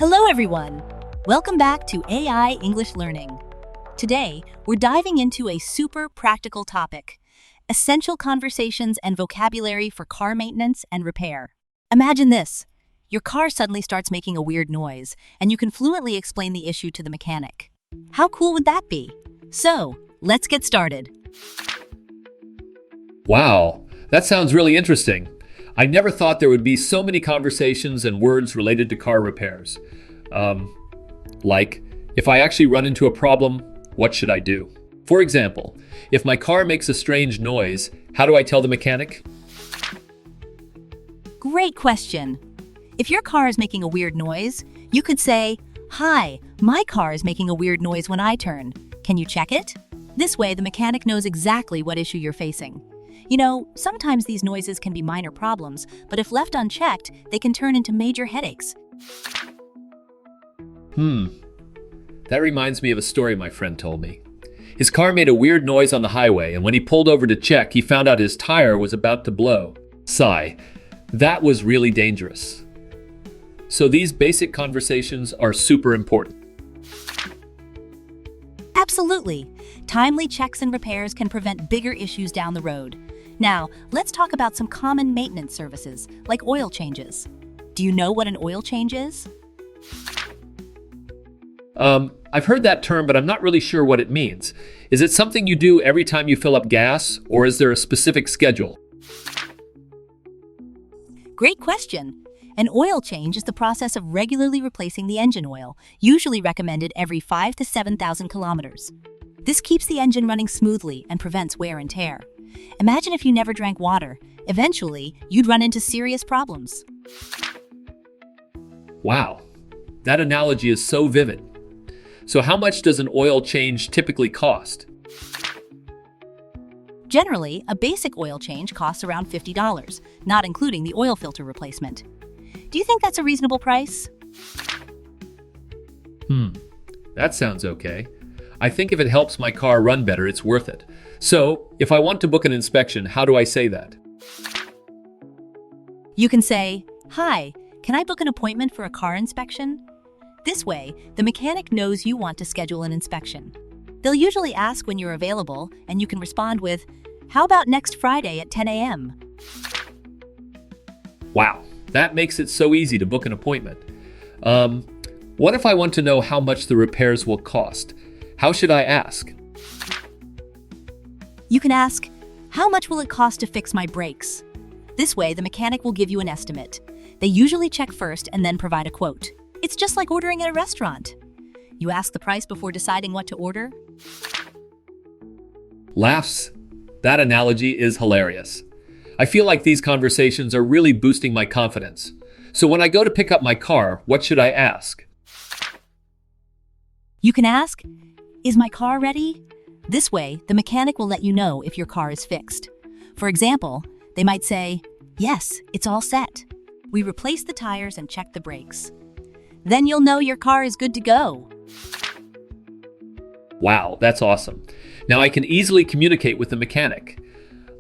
Hello everyone! Welcome back to AI English Learning. Today, we're diving into a super practical topic, essential conversations and vocabulary for car maintenance and repair. Imagine this. Your car suddenly starts making a weird noise, and you can fluently explain the issue to the mechanic. How cool would that be? So, let's get started. Wow, that sounds really interesting. I never thought there would be so many conversations and words related to car repairs. Like, if I actually run into a problem, what should I do? For example, if my car makes a strange noise, how do I tell the mechanic? Great question. If your car is making a weird noise, you could say, "Hi, my car is making a weird noise when I turn. Can you check it?" This way, the mechanic knows exactly what issue you're facing. You know, sometimes these noises can be minor problems, but if left unchecked, they can turn into major headaches. That reminds me of a story my friend told me. His car made a weird noise on the highway, and when he pulled over to check, he found out his tire was about to blow. Sigh. That was really dangerous. So these basic conversations are super important. Absolutely. Timely checks and repairs can prevent bigger issues down the road. Now, let's talk about some common maintenance services, like oil changes. Do you know what an oil change is? I've heard that term, but I'm not really sure what it means. Is it something you do every time you fill up gas, or is there a specific schedule? Great question. An oil change is the process of regularly replacing the engine oil, usually recommended every 5,000 to 7,000 kilometers. This keeps the engine running smoothly and prevents wear and tear. Imagine if you never drank water. Eventually, you'd run into serious problems. Wow, that analogy is so vivid. So how much does an oil change typically cost? Generally, a basic oil change costs around $50, not including the oil filter replacement. Do you think that's a reasonable price? That sounds okay. I think if it helps my car run better, it's worth it. So, if I want to book an inspection, how do I say that? You can say, "Hi, can I book an appointment for a car inspection?" This way, the mechanic knows you want to schedule an inspection. They'll usually ask when you're available, and you can respond with, "How about next Friday at 10 a.m.?" Wow, that makes it so easy to book an appointment. What if I want to know how much the repairs will cost? How should I ask? You can ask, "How much will it cost to fix my brakes?" This way, the mechanic will give you an estimate. They usually check first and then provide a quote. It's just like ordering at a restaurant. You ask the price before deciding what to order. Laughs. That analogy is hilarious. I feel like these conversations are really boosting my confidence. So when I go to pick up my car, what should I ask? You can ask, "Is my car ready?" This way, the mechanic will let you know if your car is fixed. For example, they might say, "Yes, it's all set. We replaced the tires and checked the brakes." Then you'll know your car is good to go. Wow, that's awesome. Now I can easily communicate with the mechanic.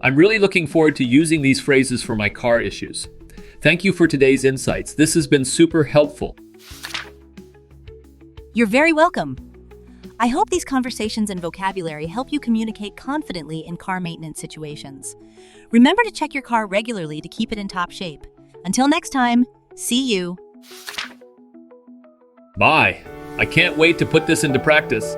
I'm really looking forward to using these phrases for my car issues. Thank you for today's insights. This has been super helpful. You're very welcome. I hope these conversations and vocabulary help you communicate confidently in car maintenance situations. Remember to check your car regularly to keep it in top shape. Until next time, see you. Bye. I can't wait to put this into practice.